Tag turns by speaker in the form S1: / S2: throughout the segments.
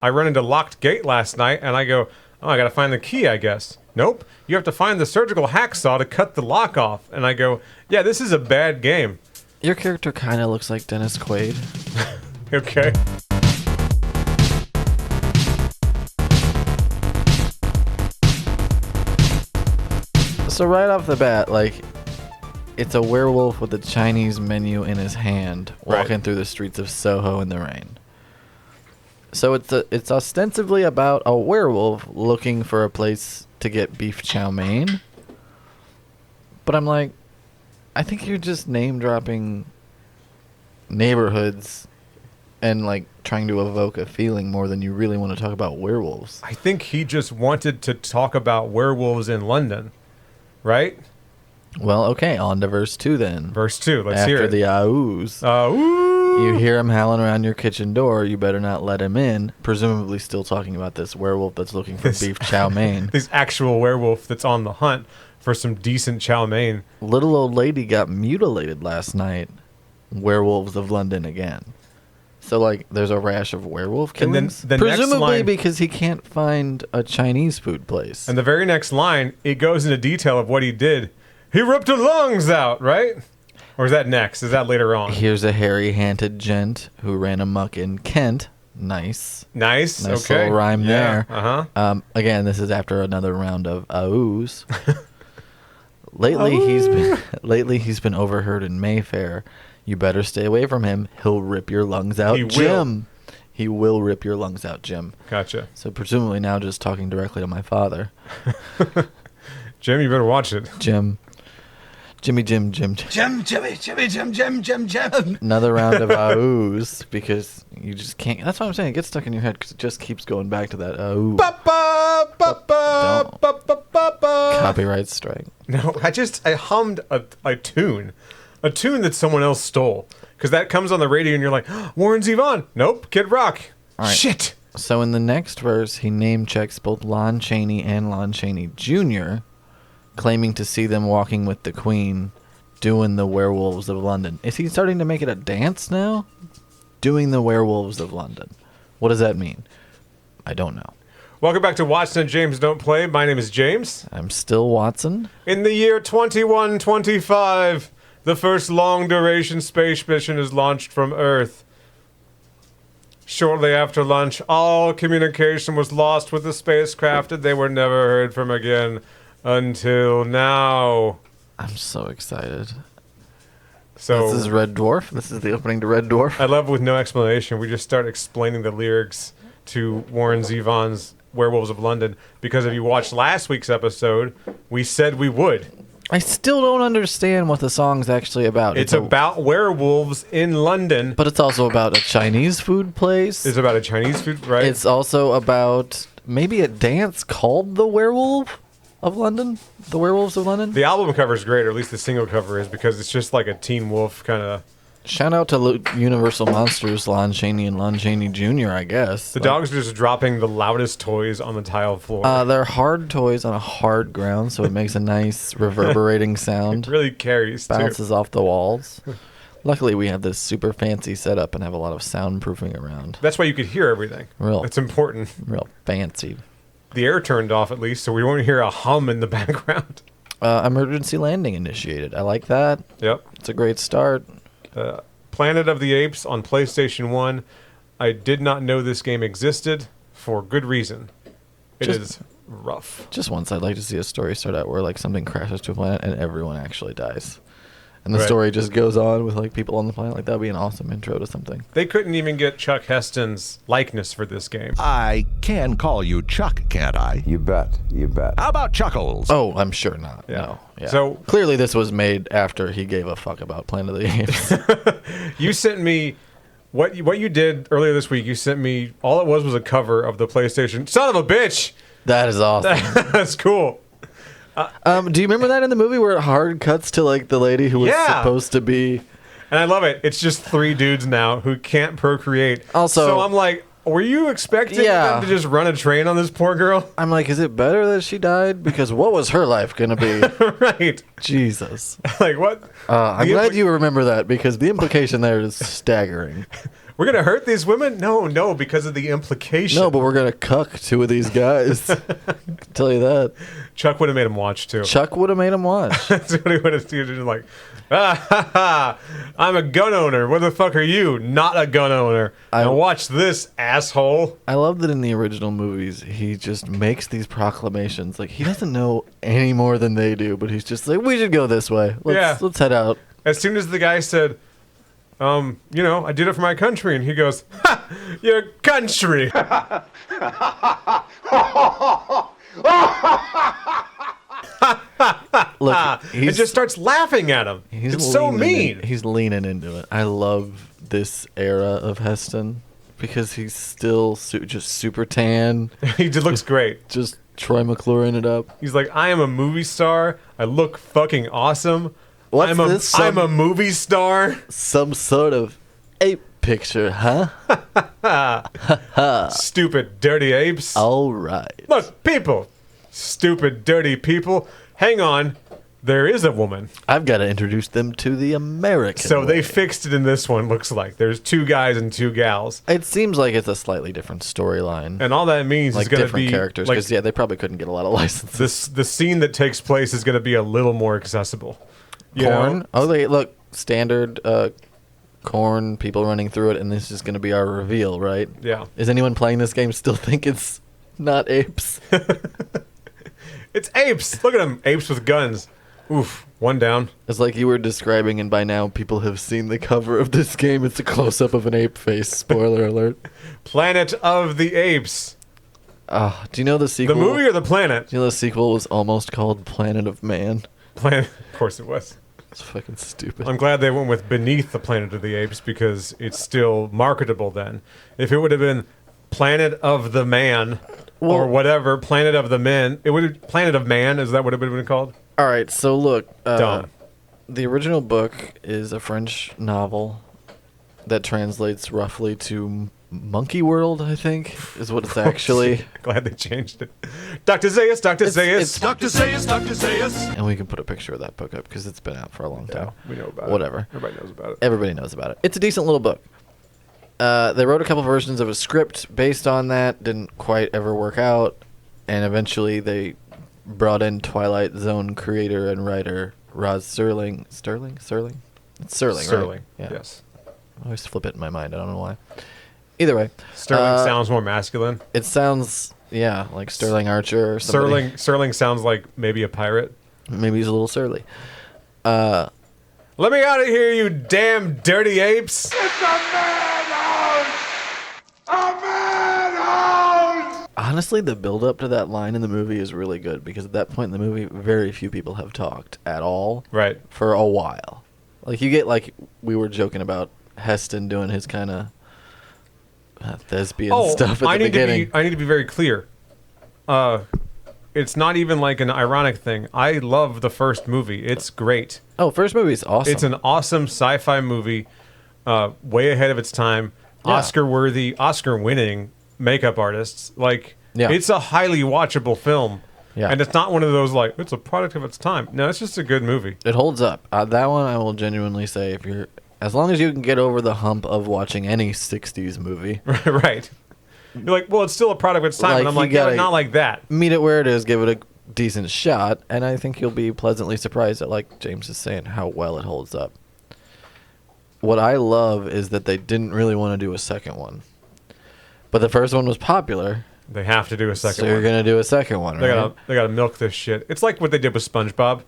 S1: I run into locked gate last night, and I go, oh, I gotta find the key, I guess. Nope, you have to find the surgical hacksaw to cut the lock off. And I go, yeah, this is a bad game.
S2: Your character kind of looks like Dennis Quaid.
S1: Okay.
S2: So right off the bat, like, it's a werewolf with a Chinese menu in his hand, walking through the streets of Soho in the rain. So it's ostensibly about a werewolf looking for a place to get beef chow mein. But I'm like, I think you're just name dropping neighborhoods and like trying to evoke a feeling more than you really want to talk about werewolves.
S1: I think he just wanted to talk about werewolves in London, right?
S2: Well, okay, on to verse 2 then.
S1: Verse 2, let's hear it.
S2: After the ahs. You hear him howling around your kitchen door. You better not let him in. Presumably still talking about this werewolf that's looking for beef chow mein.
S1: This actual werewolf that's on the hunt for some decent chow mein.
S2: Little old lady got mutilated last night. Werewolves of London again. So, like, there's a rash of werewolf killings?
S1: And then the
S2: presumably
S1: next line,
S2: because he can't find a Chinese food place.
S1: And the very next line, it goes into detail of what he did. He ripped her lungs out, right? Or is that next? Is that later on?
S2: Here's a hairy-handed gent who ran amok in Kent. Nice.
S1: Nice, okay.
S2: Nice little rhyme there.
S1: Uh-huh.
S2: Again, this is after another round of ahs. Lately he's been overheard in Mayfair. You better stay away from him. He'll rip your lungs out, Jim. He will rip your lungs out, Jim.
S1: Gotcha.
S2: So presumably now just talking directly to my father.
S1: Jim, you better watch it.
S2: Jim. Jimmy. Another round of ahs because you just can't. That's what I'm saying. It gets stuck in your head because it just keeps going back to that Copyright strike.
S1: No, I hummed a tune. A tune that someone else stole. Because that comes on the radio and you're like, oh, Warren Zevon. Nope, Kid Rock.
S2: All right.
S1: Shit.
S2: So in the next verse, he name checks both Lon Chaney and Lon Chaney Jr., claiming to see them walking with the Queen, doing the Werewolves of London. Is he starting to make it a dance now? Doing the Werewolves of London. What does that mean? I don't know.
S1: Welcome back to Watson and James Don't Play. My name is James.
S2: I'm still Watson.
S1: In the year 2125, the first long-duration space mission is launched from Earth. Shortly after lunch, all communication was lost with the spacecraft and they were never heard from again. Until now.
S2: I'm so excited.
S1: So
S2: this is Red Dwarf. This is the opening to Red Dwarf.
S1: I love with no explanation. We just start explaining the lyrics to Warren Zevon's Werewolves of London. Because if you watched last week's episode, we said we would.
S2: I still don't understand what the song's actually about.
S1: It's about werewolves in London.
S2: But it's also about a Chinese food place.
S1: It's about a Chinese food, right?
S2: It's also about maybe a dance called The Werewolf of London? The Werewolves of London?
S1: The album cover is great, or at least the single cover is, because it's just like a Teen Wolf kind of...
S2: Shout out to Universal Monsters, Lon Chaney and Lon Chaney Jr., I guess.
S1: The dogs are just dropping the loudest toys on the tile floor.
S2: They're hard toys on a hard ground, so it makes a nice reverberating sound.
S1: It really carries,
S2: Bounces off the walls. Luckily, we have this super fancy setup and have a lot of soundproofing around.
S1: That's why you could hear everything. It's important.
S2: Real fancy.
S1: The air turned off, at least, so we won't hear a hum in the background.
S2: Emergency landing initiated. I like that.
S1: Yep.
S2: It's a great start.
S1: Planet of the Apes on PlayStation 1. I did not know this game existed for good reason. It is rough.
S2: Just once I'd like to see a story start out where like something crashes to a planet and everyone actually dies. And the story just goes on with like people on the planet. Like that would be an awesome intro to something.
S1: They couldn't even get Chuck Heston's likeness for this game.
S3: I can call you Chuck, can't I?
S4: You bet. You bet.
S3: How about Chuckles?
S2: Oh, I'm sure not.
S1: Yeah.
S2: No. Yeah.
S1: So
S2: clearly this was made after he gave a fuck about Planet of the Apes.
S1: You sent me what you did earlier this week. You sent me all it was a cover of the PlayStation. Son of a bitch.
S2: That is awesome.
S1: That's cool.
S2: Do you remember that in the movie where it hard cuts to like the lady who was supposed to be?
S1: And I love it. It's just 3 dudes now who can't procreate.
S2: Also,
S1: so I'm like, were you expecting them to just run a train on this poor girl?
S2: I'm like, is it better that she died? Because what was her life gonna be?
S1: Right.
S2: Jesus.
S1: Like what?
S2: I'm glad you remember that because the implication there is staggering.
S1: We're going to hurt these women? No, because of the implication.
S2: No, but we're gonna cuck 2 of these guys. I can tell you that.
S1: Chuck would have made him watch, too.
S2: Chuck would have made him watch.
S1: That's what he would have done. Like, I'm a gun owner. What the fuck are you? Not a gun owner. Now watch this, asshole.
S2: I love that in the original movies, he just makes these proclamations. Like, he doesn't know any more than they do, but he's just like, we should go this way. Let's head out.
S1: As soon as the guy said, I did it for my country, and he goes, ha, your country.
S2: Look,
S1: it just starts laughing at him. It's so mean.
S2: He's leaning into it. I love this era of Heston because he's still just super tan.
S1: He just looks great.
S2: Just Troy McClure it up.
S1: He's like, I am a movie star. I look fucking awesome.
S2: What's this?
S1: I'm a movie star.
S2: Some sort of ape picture, huh?
S1: Stupid, dirty apes.
S2: All right.
S1: Look, people. Stupid, dirty people. Hang on. There is a woman.
S2: I've got to introduce them to the American
S1: So
S2: way.
S1: they fixed it in this one, looks like. There's 2 guys and 2 gals.
S2: It seems like it's a slightly different storyline.
S1: And all that means
S2: like
S1: is going to
S2: different
S1: be
S2: characters. Because, they probably couldn't get a lot of licenses.
S1: the scene that takes place is going to be a little more accessible. You
S2: Corn?
S1: know?
S2: Oh, look. Standard corn, people running through it, and this is going to be our reveal, right?
S1: Yeah.
S2: Is anyone playing this game still think it's not apes?
S1: It's apes. Look at them. Apes with guns. Oof. One down.
S2: It's like you were describing, and by now people have seen the cover of this game. It's a close-up of an ape face. Spoiler alert.
S1: Planet of the Apes.
S2: Do you know the sequel?
S1: The movie or the planet?
S2: Do you know the sequel was almost called Planet of Man?
S1: Planet. Of course it was.
S2: It's fucking stupid.
S1: I'm glad they went with Beneath the Planet of the Apes because it's still marketable then. If it would have been Planet of the Man or whatever, Planet of the Men, it would have Planet of Man, is that what it would have been called?
S2: All right, so look.
S1: Dumb.
S2: The original book is a French novel that translates roughly to Monkey World, I think, is what it's actually.
S1: Glad they changed it. Dr. Zayas, Dr. Zayas.
S2: It's
S3: Dr. Zayas, Dr. Zayas.
S2: And we can put a picture of that book up because it's been out for a long time.
S1: We know about it.
S2: Whatever.
S1: Everybody knows about it.
S2: Everybody knows about it. It's a decent little book. They wrote a couple versions of a script based on that. Didn't quite ever work out. And eventually they brought in Twilight Zone creator and writer Roz Serling. Sterling? It's Serling, right? Yeah.
S1: Yes.
S2: I always flip it in my mind. I don't know why. Either way.
S1: Sterling sounds more masculine.
S2: It sounds, like Sterling Archer or something.
S1: Sterling sounds like maybe a pirate.
S2: Maybe he's a little surly.
S1: Let me out of here, you damn dirty apes.
S4: It's a madhouse! A madhouse!
S2: Honestly, the build-up to that line in the movie is really good because at that point in the movie, very few people have talked at all.
S1: Right.
S2: For a while. Like, you get, we were joking about Heston doing his kind of thespian stuff at the beginning.
S1: I need to be very clear. It's not even like an ironic thing. I love the first movie. It's great.
S2: Oh, first movie's awesome.
S1: It's an awesome sci-fi movie, way ahead of its time.
S2: Yeah.
S1: Oscar-worthy, Oscar-winning makeup artists. It's a highly watchable film.
S2: Yeah.
S1: And it's not one of those, it's a product of its time. No, it's just a good movie.
S2: It holds up. That one, I will genuinely say, as long as you can get over the hump of watching any 60s movie.
S1: Right. You're like, well, it's still a product of its time. And I'm like, yeah, not like that.
S2: Meet it where it is, give it a decent shot, and I think you'll be pleasantly surprised at, like James is saying, how well it holds up. What I love is that they didn't really want to do a second one. But the first one was popular.
S1: They have to do a second
S2: so
S1: one.
S2: you're going to do a second one, right?
S1: They gotta milk this shit. It's like what they did with SpongeBob.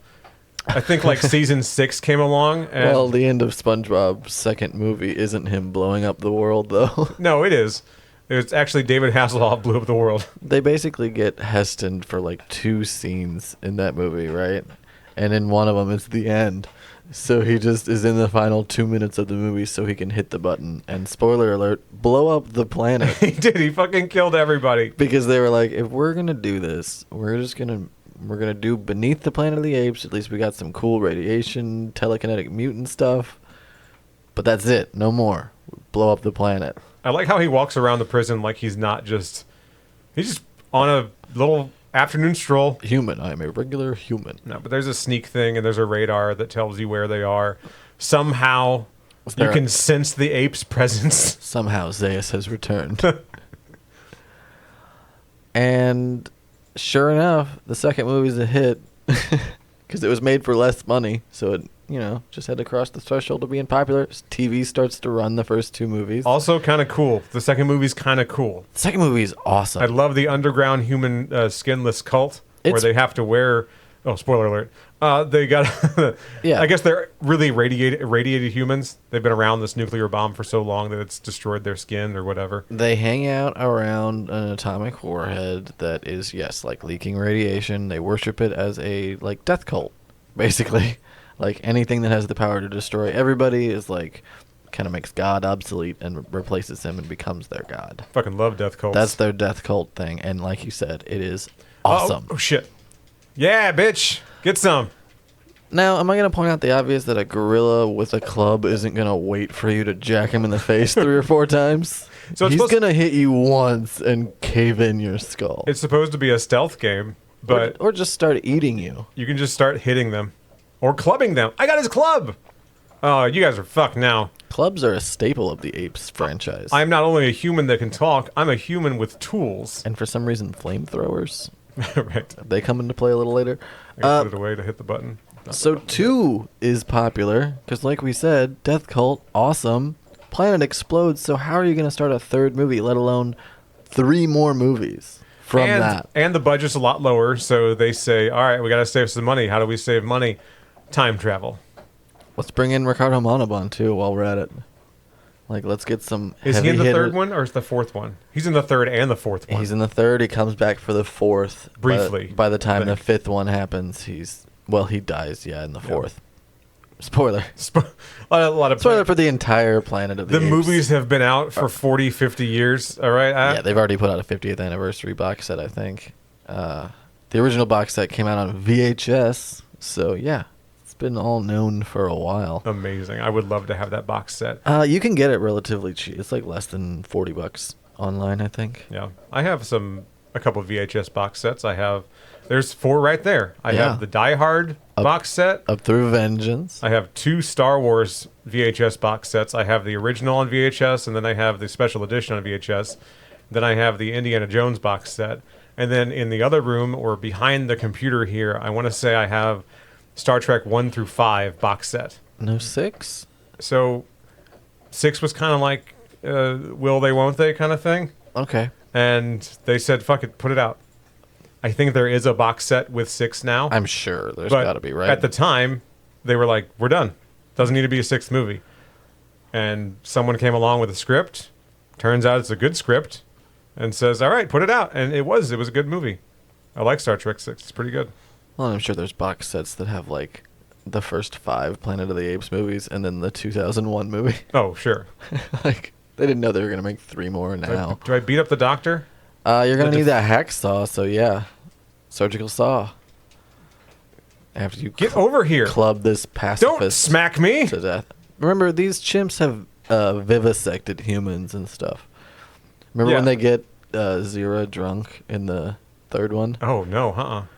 S1: I think season 6 came along. And
S2: well, the end of SpongeBob's second movie isn't him blowing up the world, though.
S1: No, it is. It's actually David Hasselhoff blew up the world.
S2: They basically get Heston for 2 scenes in that movie, right? And in one of them, it's the end. So he just is in the final 2 minutes of the movie so he can hit the button. And spoiler alert, blow up the planet.
S1: He did. He fucking killed everybody.
S2: Because they were like, if we're going to do this, we're going to do Beneath the Planet of the Apes. At least we got some cool radiation, telekinetic mutant stuff. But that's it. No more. Blow up the planet.
S1: I like how he walks around the prison like he's just on a little afternoon stroll.
S2: Human. I am a regular human.
S1: No, but there's a sneak thing and there's a radar that tells you where they are. Somehow You can sense the ape's presence.
S2: Somehow Zeus has returned. And sure enough, the second movie's a hit because it was made for less money, so it just had to cross the threshold of being popular. TV starts to run the first two movies.
S1: Also kind of cool. The second movie's kind of cool.
S2: The second movie is awesome.
S1: I love the underground human skinless cult where they have to wear. Oh, spoiler alert! They got.
S2: Yeah.
S1: I guess they're really irradiated humans. They've been around this nuclear bomb for so long that it's destroyed their skin or whatever.
S2: They hang out around an atomic warhead that is, like leaking radiation. They worship it as a death cult, basically. Like anything that has the power to destroy everybody is kind of makes God obsolete and replaces him and becomes their god.
S1: Fucking love death cults.
S2: That's their death cult thing, and like you said, it is awesome.
S1: Oh shit! Yeah, bitch, get some.
S2: Now, am I going to point out the obvious that a gorilla with a club isn't going to wait for you to jack him in the face 3 or 4 times?
S1: So
S2: he's going to hit you once and cave in your skull.
S1: It's supposed to be a stealth game, but
S2: or just start eating you.
S1: You can just start hitting them or clubbing them. I got his club. Oh, you guys are fucked now.
S2: Clubs are a staple of the Apes franchise.
S1: I'm not only a human that can talk, I'm a human with tools.
S2: And for some reason, flamethrowers.
S1: Right.
S2: They come into play a little later.
S1: I can put it away to hit the button.
S2: So 2 is popular, because like we said, Death Cult, awesome. Planet explodes, so how are you going to start a 3rd movie, let alone 3 more movies from that?
S1: And the budget's a lot lower, so they say, all right, we got to save some money. How do we save money? Time travel.
S2: Let's bring in Ricardo Montalban, too, while we're at it. Let's get some
S1: Is he in the
S2: hitter.
S1: 3rd one, or is the 4th one? He's in the 3rd and the 4th one.
S2: He's in the 3rd. He comes back for the 4th.
S1: Briefly.
S2: By the time the 5th one happens, he dies, in the 4th. Spoiler.
S1: a lot of
S2: Spoiler for the entire Planet of the Apes.
S1: The movies have been out for 40, 50 years, all right?
S2: Yeah, they've already put out a 50th anniversary box set, I think. The original box set came out on VHS, so yeah. It's been all known for a while.
S1: Amazing. I would love to have that box set.
S2: You can get it relatively cheap. It's less than $40 online, I think.
S1: Yeah. I have a couple of VHS box sets. There's 4 right there. I have the Die Hard box set.
S2: Up Through Vengeance.
S1: I have 2 Star Wars VHS box sets. I have the original on VHS, and then I have the special edition on VHS. Then I have the Indiana Jones box set. And then in the other room, or behind the computer here, I want to say I have Star Trek 1 through 5 box set.
S2: No 6?
S1: So 6 was kind of like will they, won't they kind of thing.
S2: Okay.
S1: And they said, fuck it, put it out. I think there is a box set with 6 now.
S2: I'm sure there's got to be, right?
S1: At the time, they were like, we're done. Doesn't need to be a 6th movie. And someone came along with a script. Turns out it's a good script. And says, all right, put it out. And it was a good movie. I like Star Trek 6. It's pretty good.
S2: Well, I'm sure there's box sets that have the first 5 Planet of the Apes movies and then the 2001 movie.
S1: Oh, sure.
S2: They didn't know they were going to make 3 more now.
S1: Do I beat up the doctor?
S2: You're going to need that hacksaw, so yeah. Surgical saw. After you
S1: Get over here.
S2: Club this pacifist
S1: Don't smack me.
S2: to death. Remember, these chimps have vivisected humans and stuff. Remember when they get Zira drunk in the 3rd one?
S1: Oh, no,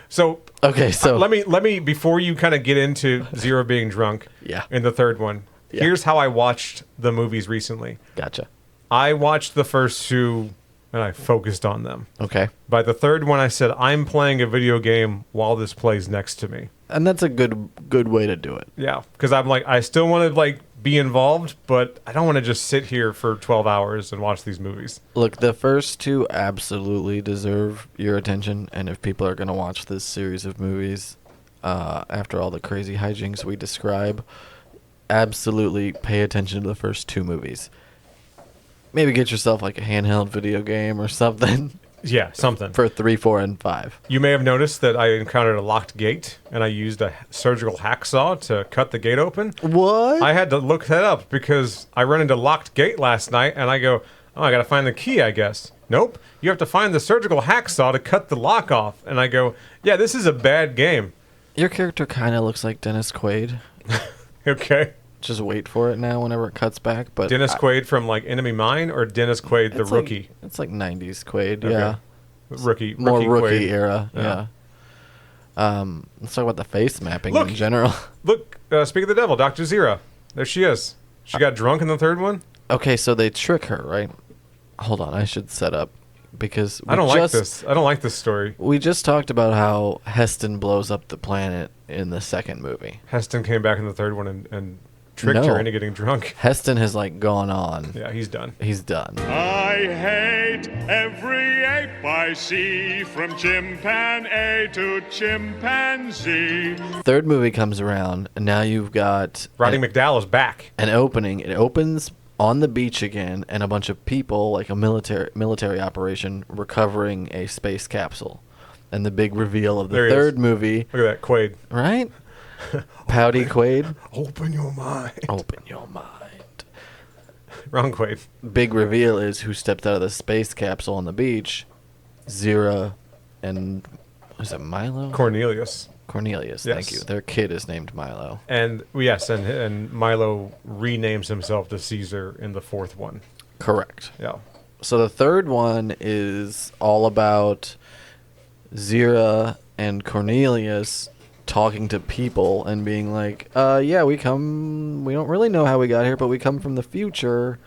S1: So
S2: Okay, so
S1: let me before you kind of get into Zero being drunk.
S2: Yeah.
S1: In the 3rd one.
S2: Yeah.
S1: Here's how I watched the movies recently.
S2: Gotcha.
S1: I watched the first 2 and I focused on them.
S2: Okay.
S1: By the 3rd one, I said, I'm playing a video game while this plays next to me.
S2: And that's a good way to do it.
S1: Yeah, because I'm I still want to be involved, but I don't want to just sit here for 12 hours and watch these movies.
S2: Look, the first 2 absolutely deserve your attention, and if people are going to watch this series of movies, after all the crazy hijinks we describe, absolutely pay attention to the first 2 movies. Maybe get yourself a handheld video game or something.
S1: Yeah, something.
S2: For 3, 4, and 5.
S1: You may have noticed that I encountered a locked gate, and I used a surgical hacksaw to cut the gate open.
S2: What?
S1: I had to look that up because I run into locked gate last night, and I go, oh, I got to find the key, I guess. Nope, you have to find the surgical hacksaw to cut the lock off. And I go, yeah, this is a bad game.
S2: Your character kind of looks like Dennis Quaid.
S1: Okay.
S2: Just wait for it now whenever it cuts back. But
S1: Dennis Quaid from Enemy Mine or Dennis Quaid the rookie?
S2: It's 90s Quaid,
S1: Okay.
S2: yeah.
S1: Rookie
S2: More rookie
S1: Quaid.
S2: era,
S1: Yeah.
S2: Let's talk about the face mapping
S1: Look.
S2: in general.
S1: Look, speak of the devil, Dr. Zira. There she is. She got drunk in the third one?
S2: Okay, so they trick her, right? Hold on, I should set up because
S1: I don't like this. I don't like this story.
S2: We just talked about how Heston blows up the planet in the second movie.
S1: Heston came back in the third one and tricked her into getting drunk.
S2: Heston has like gone on.
S1: Yeah, he's done.
S2: He's done.
S4: I hate every ape I see, from chimpanzee to chimpanzee.
S2: Third movie comes around, and now you've got
S1: Roddy McDowell is back.
S2: an opening. It opens on the beach again, and a bunch of people, like a military operation, recovering a space capsule. And the big reveal of the third movie.
S1: Look at that, Quaid.
S2: Right? Pouty Quaid.
S1: Open your mind.
S2: Open your mind.
S1: Wrong Quaid.
S2: Big reveal is who stepped out of the space capsule on the beach. Zira and, was it Milo?
S1: Cornelius.
S2: Cornelius,
S1: Yes.
S2: thank you. Their kid is named Milo.
S1: And yes, and Milo renames himself to Caesar in the fourth one.
S2: Correct.
S1: Yeah.
S2: So the third one is all about Zira and Cornelius talking to people and being like, yeah, we don't really know how we got here, but we come from the future.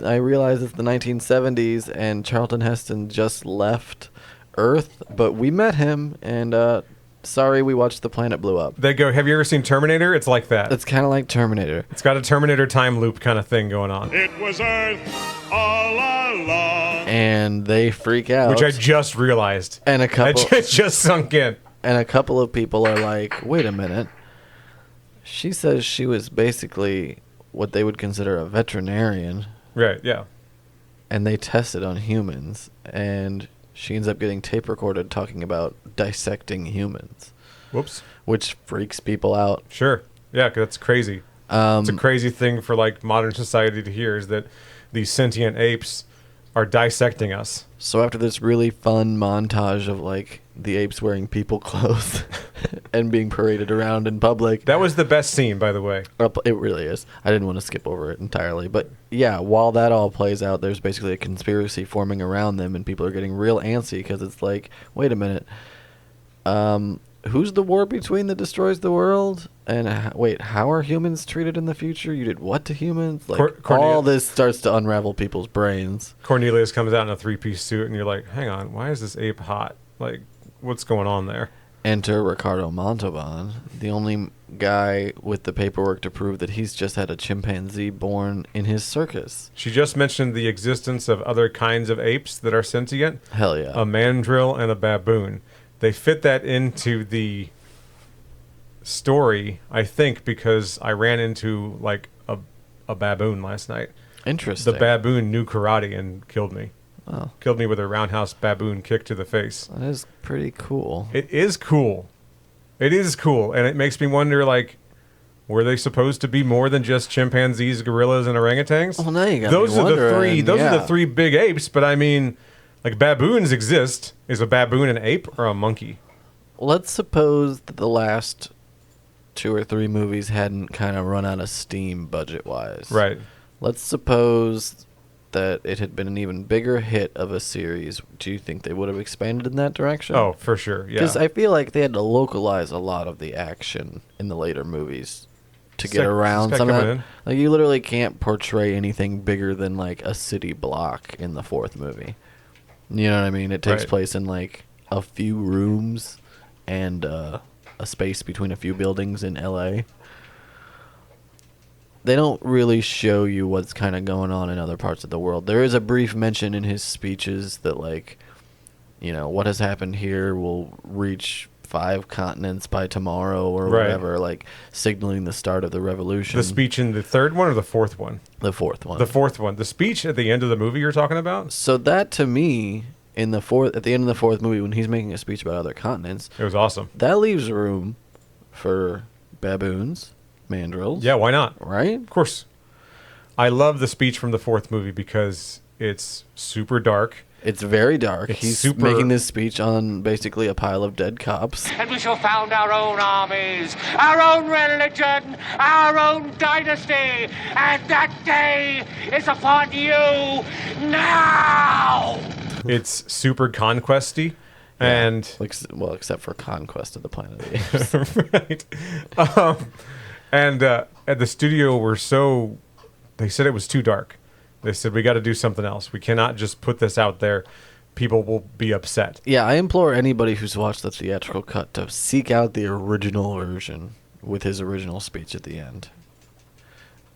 S2: I realize it's the 1970s and Charlton Heston just left Earth, but we met him and sorry we watched the planet blew up.
S1: They go, have you ever seen Terminator? It's like that.
S2: It's kind of like Terminator.
S1: It's got a Terminator time loop kind of thing going on.
S4: It was Earth all along.
S2: And they freak out.
S1: Which I just realized.
S2: And a couple
S1: It just sunk in.
S2: And a couple of people are like, wait a minute. She says she was basically what they would consider a veterinarian.
S1: Right, yeah.
S2: And they tested on humans. And she ends up getting tape recorded talking about dissecting humans.
S1: Whoops.
S2: Which freaks people out.
S1: Sure. Yeah, 'cause that's crazy. It's a crazy thing for like modern society to hear is that these sentient apes are dissecting us.
S2: So after this really fun montage of like the apes wearing people clothes and being paraded around in public.
S1: That was the best scene, by the way.
S2: It really is. I didn't want to skip over it entirely. But yeah, while that all plays out, there's basically a conspiracy forming around them and people are getting real antsy because it's like, wait a minute. Who's the war between that destroys the world? And wait, how are humans treated in the future? You did what to humans? Like all this starts to unravel people's brains.
S1: Cornelius comes out in a three-piece suit and you're like, hang on, why is this ape hot? Like, what's going on there?
S2: Enter Ricardo Montalban, the only guy with the paperwork to prove that he's just had a chimpanzee born in his circus.
S1: She just mentioned the existence of other kinds of apes that are sentient.
S2: Hell yeah.
S1: A mandrill and a baboon. They fit that into the story, I think, because I ran into like a baboon last night.
S2: Interesting.
S1: The baboon knew karate and killed me.
S2: Oh.
S1: Killed me with a roundhouse baboon kick to the face.
S2: That is pretty cool.
S1: It is cool. It is cool. And it makes me wonder, like, were they supposed to be more than just chimpanzees, gorillas, and orangutans?
S2: Well, now you got
S1: those
S2: me
S1: are the three.
S2: wondering,
S1: Those are
S2: yeah.
S1: the three big apes. But I mean, like, baboons exist. Is a baboon an ape or a monkey?
S2: Let's suppose that the last 2 or 3 movies hadn't kind of run out of steam budget-wise.
S1: Right.
S2: Let's suppose that it had been an even bigger hit of a series. Do you think they would have expanded in that direction?
S1: Oh, for sure. Yeah.
S2: Because I feel like they had to localize a lot of the action in the later movies to get around some of that. Like, you literally can't portray anything bigger than, like, a city block in the fourth movie. You know what I mean? It takes place in, like, a few rooms and a space between a few buildings in L.A. They don't really show you what's kind of going on in other parts of the world. There is a brief mention in his speeches that, like, you know, what has happened here will reach 5 continents by tomorrow or whatever, like, signaling the start of the revolution.
S1: The speech in the third one or the fourth one?
S2: The fourth one.
S1: The fourth one. The speech at the end of the movie you're talking about?
S2: So that, to me, at the end of the fourth movie, when he's making a speech about other continents,
S1: it was awesome.
S2: That leaves room for baboons, mandrills.
S1: Yeah, why not?
S2: Right?
S1: Of course. I love the speech from the fourth movie because it's super dark.
S2: It's very dark.
S1: He's
S2: making this speech on basically a pile of dead cops.
S5: And we shall found our own armies, our own religion, our own dynasty. And that day is upon you now.
S1: It's super conquesty. And
S2: well, except for Conquest of the Planet of the Apes.
S1: right. And at the studio were so They said it was too dark. They said, we got to do something else. We cannot just put this out there. People will be upset.
S2: Yeah, I implore anybody who's watched the theatrical cut to seek out the original version with his original speech at the end.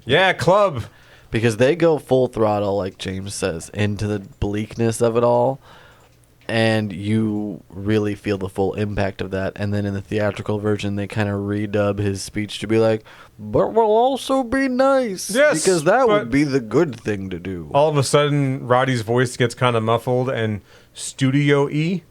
S1: Yeah, club.
S2: Because they go full throttle, like James says, into the bleakness of it all. And you really feel the full impact of that. And then in the theatrical version, they kind of redub his speech to be like, but we'll also be nice.
S1: Yes,
S2: because that
S1: but
S2: would be the good thing to do.
S1: all of a sudden, Roddy's voice gets kind of muffled and studio-y.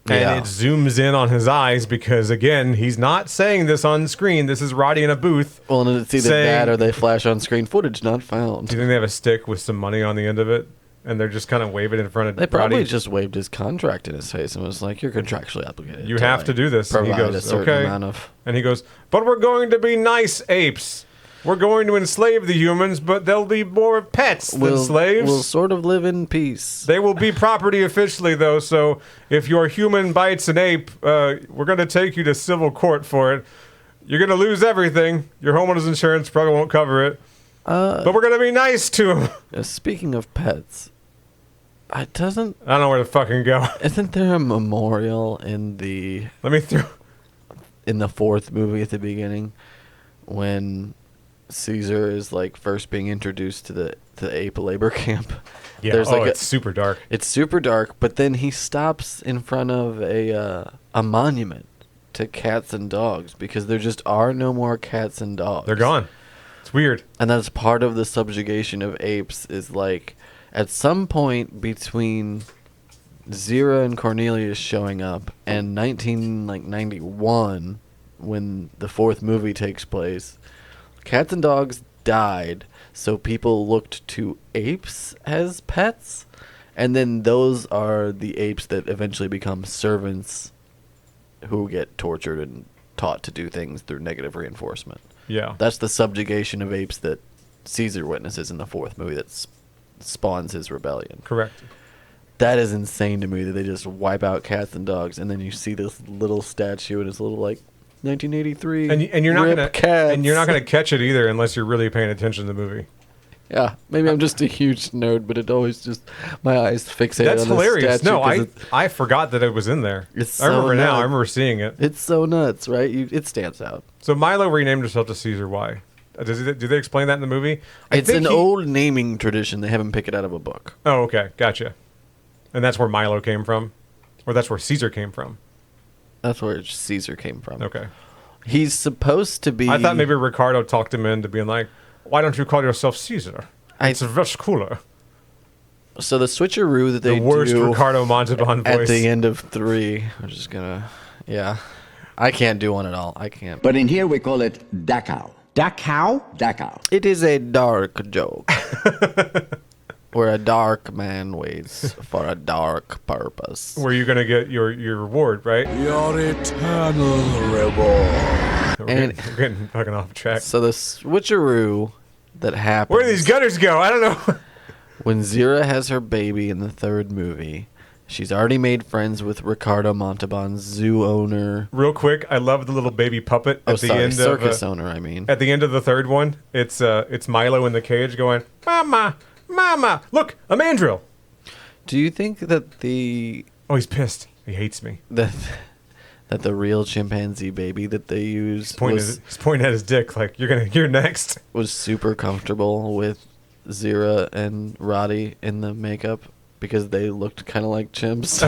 S1: And
S2: Yeah.
S1: it zooms in on his eyes because, again, he's not saying this on screen. This is Roddy in a booth.
S2: Well, and it's either
S1: saying-
S2: that or they flash on screen footage not found.
S1: Do you think they have a stick with some money on the end of it? And they're just kind of waving in front of
S2: They probably
S1: Roddy?
S2: just waved his contract in his face and was like, you're contractually obligated.
S1: You have to do this. And he
S2: Provide
S1: goes,
S2: a certain
S1: okay.
S2: amount of...
S1: And he goes, but we're going to be nice apes. We're going to enslave the humans, but they'll be more pets than slaves.
S2: We'll sort of live in peace.
S1: They will be property officially, though, so if your human bites an ape, we're going to take you to civil court for it. You're going to lose everything. Your homeowner's insurance probably won't cover it. But we're going to be nice to him.
S2: Speaking of pets,
S1: I don't know where to fucking go.
S2: Isn't there a memorial in the
S1: Let me through.
S2: in the fourth movie at the beginning when Caesar is like first being introduced to the ape labor camp?
S1: Yeah,
S2: There's like
S1: it's super dark.
S2: It's super dark, but then he stops in front of a monument to cats and dogs because there just are no more cats and dogs.
S1: They're gone. It's weird.
S2: And that's part of the subjugation of apes is like at some point between Zira and Cornelius showing up and 1991 when the fourth movie takes place, cats and dogs died, so people looked to apes as pets, and then those are the apes that eventually become servants who get tortured and taught to do things through negative reinforcement.
S1: Yeah.
S2: That's the subjugation of apes that Caesar witnesses in the fourth movie that spawns his rebellion.
S1: Correct.
S2: That is insane to me that they just wipe out cats and dogs, and then you see this little statue and it's a little like 1983.
S1: And you're not
S2: rip
S1: gonna
S2: cats.
S1: and you're not gonna catch it either unless you're really paying attention to the movie.
S2: Yeah, maybe I'm just a huge nerd, but it always just my eyes fixated
S1: That's
S2: on
S1: hilarious.
S2: this statue.
S1: No,
S2: 'cause
S1: I forgot that it was in there.
S2: It's
S1: I remember
S2: so
S1: now.
S2: nuts.
S1: I remember seeing it.
S2: it's so nuts, right? It stands out.
S1: So Milo renamed himself to Caesar. Why? Do they explain that in the movie?
S2: It's an old naming tradition. They haven't picked it out of a book.
S1: Oh, okay, gotcha. And that's where Milo came from, or that's where Caesar came from.
S2: That's where Caesar came from.
S1: Okay.
S2: He's supposed to be.
S1: I thought maybe Ricardo talked him into being like, "Why don't you call yourself Caesar? It's much cooler."
S2: So the switcheroo that they
S1: The worst
S2: do
S1: Ricardo Montalban
S2: at
S1: voice.
S2: the end of 3, we're just gonna, yeah. I can't do one at all. I can't.
S6: But in here we call it Dachau.
S7: Dachau?
S6: Dachau.
S2: It is a dark joke. Where a dark man waits for a dark purpose.
S1: Where you're gonna get your reward, right?
S7: Your eternal reward.
S1: We're getting fucking off track.
S2: So the switcheroo that happens
S1: Where do these gutters go? I don't know.
S2: when Zira has her baby in the third movie, she's already made friends with Ricardo Montalban's zoo owner.
S1: Real quick, I love the little baby puppet at the end
S2: circus
S1: of
S2: owner, I mean.
S1: at the end of the third one. It's Milo in the cage going, "Mama, Mama, look, a mandrill."
S2: Do you think that the
S1: Oh, he's pissed. He hates me.
S2: that the real chimpanzee baby that they used
S1: He's pointing at his dick like you're next.
S2: was super comfortable with Zira and Roddy in the makeup because they looked kind of like chimps?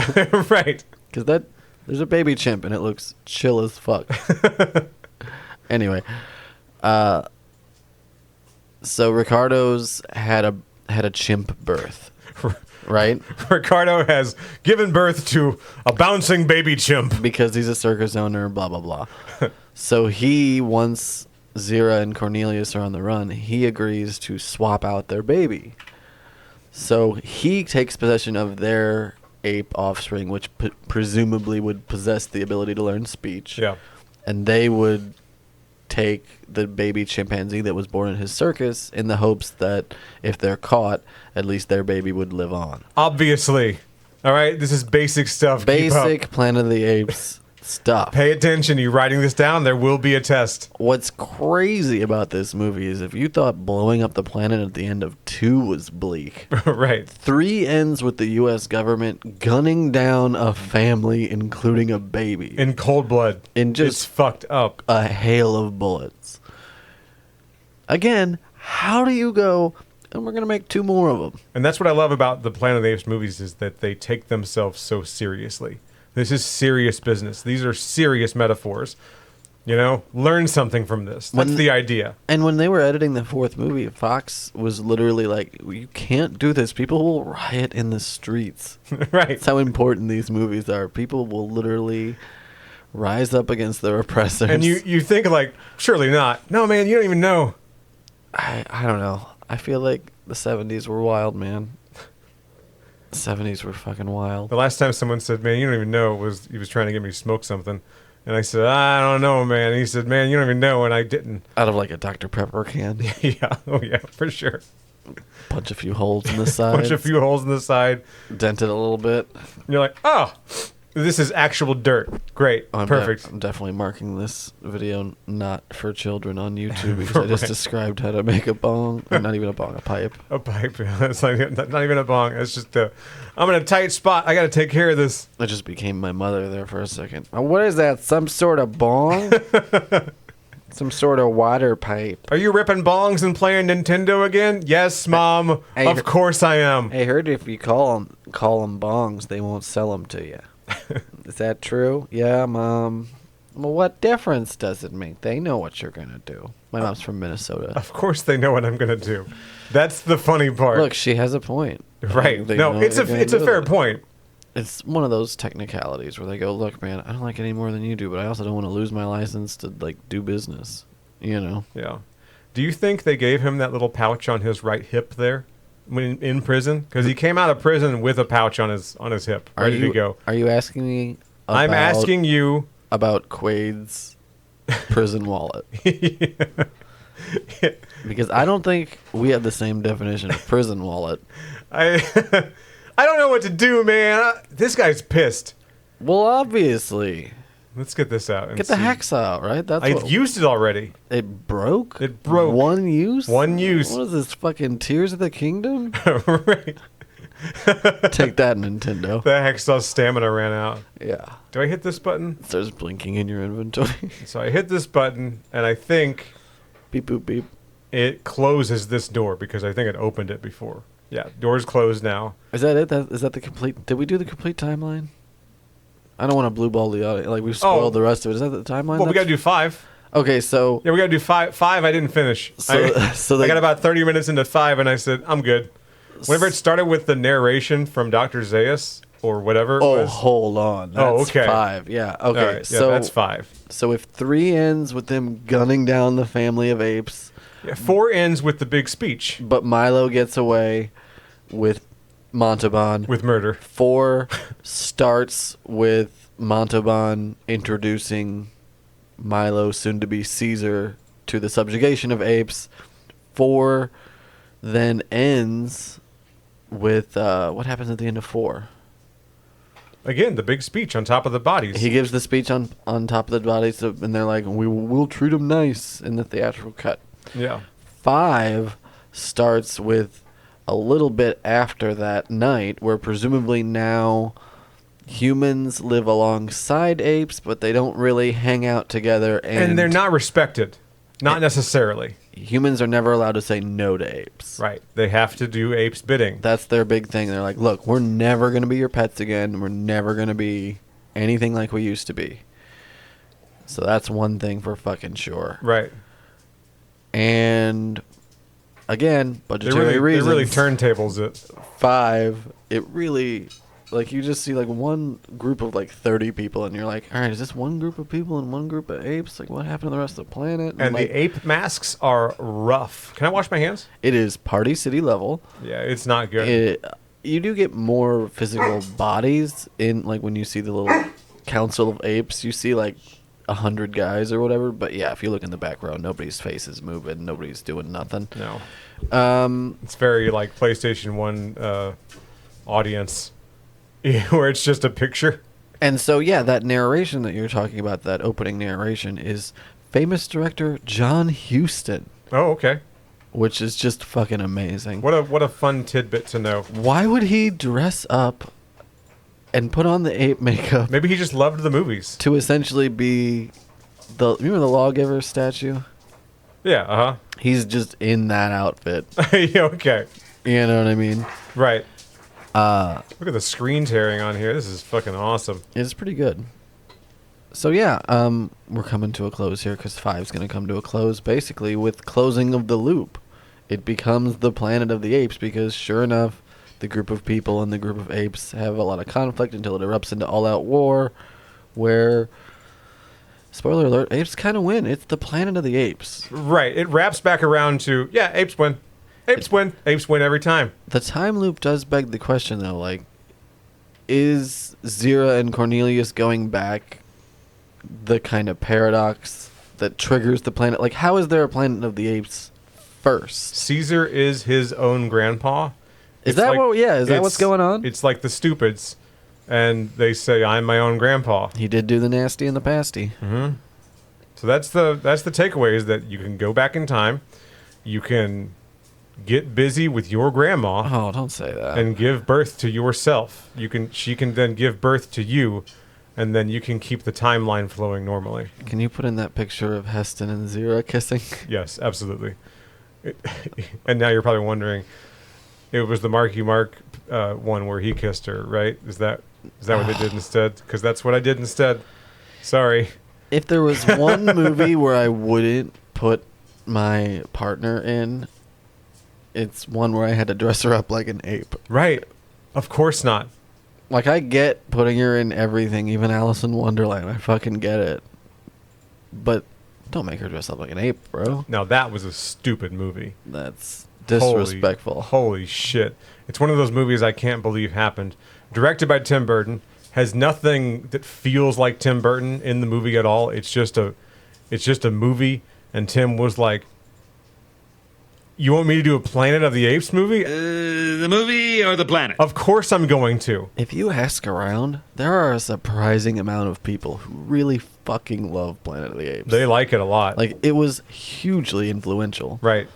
S1: Right.
S2: Because there's a baby chimp and it looks chill as fuck. Anyway, so Ricardo's had a chimp birth, right?
S1: Ricardo has given birth to a bouncing baby chimp.
S2: Because he's a circus owner, blah blah blah. So once Zira and Cornelius are on the run, he agrees to swap out their baby. So he takes possession of their ape offspring, which presumably would possess the ability to learn speech.
S1: Yeah.
S2: And they would take the baby chimpanzee that was born in his circus in the hopes that if they're caught, at least their baby would live on.
S1: Obviously. All right, this is basic stuff. Keep up.
S2: Basic Planet of the Apes stuff.
S1: Pay attention. You writing this down? There will be a test.
S2: What's crazy about this movie is if you thought blowing up the planet at the end of 2 was bleak,
S1: Right.
S2: 3 ends with the U.S. government gunning down a family, including a baby,
S1: In cold blood.
S2: In just
S1: it's fucked up.
S2: a hail of bullets. Again, how do you go, and we're going to make 2 more of them?
S1: And that's what I love about the Planet of the Apes movies is that they take themselves so seriously. This is serious business. These are serious metaphors. You know, learn something from this. That's the idea.
S2: And when they were editing the 4th movie, Fox was literally like, you can't do this. People will riot in the streets.
S1: Right.
S2: That's how important these movies are. People will literally rise up against their oppressors.
S1: And you think like, surely not. No, man, you don't even know.
S2: I don't know. I feel like the 70s were wild, man. The 70s were fucking wild.
S1: The last time someone said, man, you don't even know, was he was trying to get me to smoke something. And I said, I don't know, man. And he said, man, you don't even know. And I didn't.
S2: Out of like a Dr. Pepper can.
S1: Yeah. Oh, yeah, for sure.
S2: Punch a few holes in the side.
S1: Punch a few holes in the side.
S2: Dented a little bit.
S1: And you're like, oh, this is actual dirt. Great. Perfect.
S2: I'm definitely marking this video not for children on YouTube because I just described how to make a bong. Or not even a bong, a pipe.
S1: A pipe. It's like, not even a bong. It's just I'm in a tight spot. I got to take care of this.
S2: I just became my mother there for a second. What is that? Some sort of bong? Some sort of water pipe.
S1: Are you ripping bongs and playing Nintendo again? Yes, Mom. Of course I am.
S2: I heard if you call them bongs, they won't sell them to you. Is that true? Yeah, Mom. Well, what difference does it make? They know what you're going to do. My mom's from Minnesota.
S1: Of course they know what I'm going to do. That's the funny part.
S2: Look, she has a point.
S1: Right. No, it's a fair point.
S2: It's one of those technicalities where they go, look, man, I don't like it any more than you do, but I also don't want to lose my license to, like, do business, you know?
S1: Yeah. Do you think they gave him that little pouch on his right hip there when in prison? Because he came out of prison with a pouch on his hip, ready to go.
S2: Are you asking me
S1: I'm asking you
S2: about Quaid's prison wallet. Because I don't think we have the same definition of prison wallet.
S1: I don't know what to do, man. This guy's pissed.
S2: Well, obviously.
S1: Let's get this out. And
S2: get the hacksaw out, right?
S1: I've used it already.
S2: It broke?
S1: It broke.
S2: One use?
S1: One use.
S2: What is this, fucking Tears of the Kingdom?
S1: Right.
S2: Take that, Nintendo.
S1: The hacksaw stamina ran out.
S2: Yeah.
S1: Do I hit this button?
S2: It starts blinking in your inventory.
S1: So I hit this button, and I think...
S2: Beep, boop, beep.
S1: It closes this door, because I think it opened it before. Yeah, door's closed now.
S2: Is that it? Is that the complete... Did we do the complete timeline? I don't want to blue ball the audience. Like, we've spoiled the rest of it. Is that the timeline?
S1: Well, we got to do 5.
S2: Okay, so...
S1: Yeah, we got to do 5. 5 I didn't finish. I got about 30 minutes into 5, and I said, I'm good. Whenever it started with the narration from Dr. Zaius, or whatever it was.
S2: Hold on. That's
S1: okay.
S2: 5. Yeah, okay.
S1: Right. Yeah, that's 5.
S2: So if 3 ends with them gunning down the family of apes...
S1: Yeah, 4 ends with the big speech.
S2: But Milo gets away with Montalban.
S1: With murder.
S2: 4 starts with Montalban introducing Milo, soon to be Caesar, to the subjugation of apes. 4 then ends with what happens at the end of 4?
S1: Again, the big speech on top of the bodies.
S2: He gives the speech on top of the bodies, and they're like, we'll treat them nice in the theatrical cut.
S1: Yeah.
S2: 5 starts with a little bit after that night, where presumably now humans live alongside apes, but they don't really hang out together. And
S1: they're not respected. Not necessarily.
S2: Humans are never allowed to say no to apes.
S1: Right. They have to do apes' bidding.
S2: That's their big thing. They're like, look, we're never going to be your pets again. We're never going to be anything like we used to be. So that's one thing for fucking sure.
S1: Right.
S2: And again, budgetary reasons.
S1: They really turntables it.
S2: 5, it really, like, you just see like one group of like 30 people, and you're like, all right, is this one group of people and one group of apes? Like, what happened to the rest of the planet?
S1: And
S2: like,
S1: the ape masks are rough. Can I wash my hands?
S2: It is Party City level.
S1: Yeah, it's not good.
S2: You do get more physical bodies in, like, when you see the little Council of Apes, you see like 100 guys or whatever. But yeah, if you look in the back row, nobody's face is moving, nobody's doing nothing.
S1: No. It's very like PlayStation 1 audience, where it's just a picture.
S2: And so, yeah, that narration that you're talking about, that opening narration, is famous director John Huston,
S1: Oh, okay.
S2: which is just fucking amazing.
S1: What a fun tidbit to know.
S2: Why would he dress up and put on the ape makeup
S1: Maybe he just loved the movies.
S2: to essentially be remember the lawgiver statue?
S1: Yeah,
S2: He's just in that outfit.
S1: Yeah, okay.
S2: You know what I mean?
S1: Right. Look at the screen tearing on here. This is fucking awesome.
S2: It's pretty good. So yeah, we're coming to a close here because 5's going to come to a close basically with closing of the loop. It becomes the Planet of the Apes because sure enough, the group of people and the group of apes have a lot of conflict until it erupts into all-out war where, spoiler alert, apes kind of win. It's the Planet of the Apes.
S1: Right. It wraps back around to, yeah, apes win. Apes win. Apes win every time.
S2: The time loop does beg the question though, like, is Zira and Cornelius going back the kind of paradox that triggers the planet? Like, how is there a Planet of the Apes first?
S1: Caesar is his own grandpa.
S2: Is that what's going on?
S1: It's like the stupids, and they say, I'm my own grandpa.
S2: He did do the nasty and the pasty.
S1: Mm-hmm. So that's the takeaway, is that you can go back in time, you can get busy with your grandma.
S2: Oh, don't say that.
S1: And give birth to yourself. She can then give birth to you, and then you can keep the timeline flowing normally.
S2: Can you put in that picture of Heston and Zira kissing?
S1: Yes, absolutely. And now you're probably wondering, it was the Marky Mark one where he kissed her, right? Is that what they did instead? Because that's what I did instead. Sorry.
S2: If there was one movie where I wouldn't put my partner in, it's one where I had to dress her up like an ape.
S1: Right. Of course not.
S2: Like, I get putting her in everything, even Alice in Wonderland. I fucking get it. But don't make her dress up like an ape, bro.
S1: Now, that was a stupid movie.
S2: That's disrespectful.
S1: Holy shit. It's one of those movies I can't believe happened. Directed by Tim Burton. Has nothing that feels like Tim Burton in the movie at all. It's just a movie, and Tim was like, you want me to do a Planet of the Apes movie?
S8: The movie or the planet?
S1: Of course I'm going to.
S2: If you ask around, there are a surprising amount of people who really fucking love Planet of the Apes.
S1: They like it a lot.
S2: Like, it was hugely influential.
S1: Right.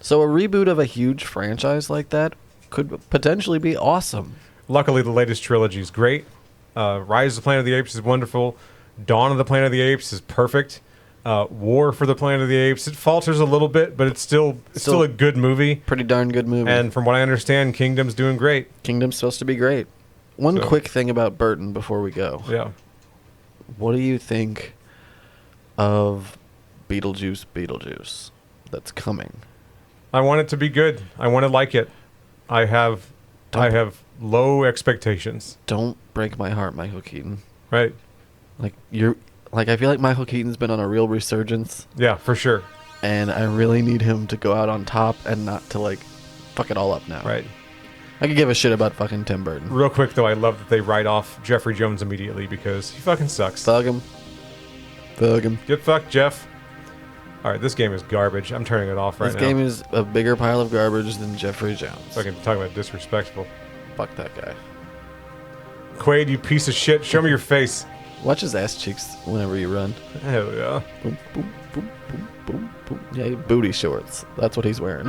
S2: So a reboot of a huge franchise like that could potentially be awesome.
S1: Luckily, the latest trilogy is great. Rise of the Planet of the Apes is wonderful. Dawn of the Planet of the Apes is perfect. War for the Planet of the Apes, it falters a little bit, but it's still a good movie.
S2: Pretty darn good movie.
S1: And from what I understand, Kingdom's doing great.
S2: Kingdom's supposed to be great. One quick thing about Burton before we go.
S1: Yeah.
S2: What do you think of Beetlejuice that's coming?
S1: I want it to be good. I want to like it. I have low expectations.
S2: Don't break my heart, Michael Keaton.
S1: Right.
S2: I feel like Michael Keaton's been on a real resurgence.
S1: Yeah, for sure.
S2: And I really need him to go out on top and not to, fuck it all up now.
S1: Right.
S2: I could give a shit about fucking Tim Burton.
S1: Real quick, though, I love that they write off Jeffrey Jones immediately because he fucking sucks.
S2: Thug him.
S1: Get fucked, Jeff. All right, this game is garbage. I'm turning it off right now.
S2: This game is a bigger pile of garbage than Jeffrey Jones.
S1: Fucking talk about disrespectful.
S2: Fuck that guy.
S1: Quaid, you piece of shit. Show me your face.
S2: Watch his ass cheeks whenever you run.
S1: Hell yeah.
S2: Boom, boom, boom, boom, boom, boom. Yeah, booty shorts. That's what he's wearing.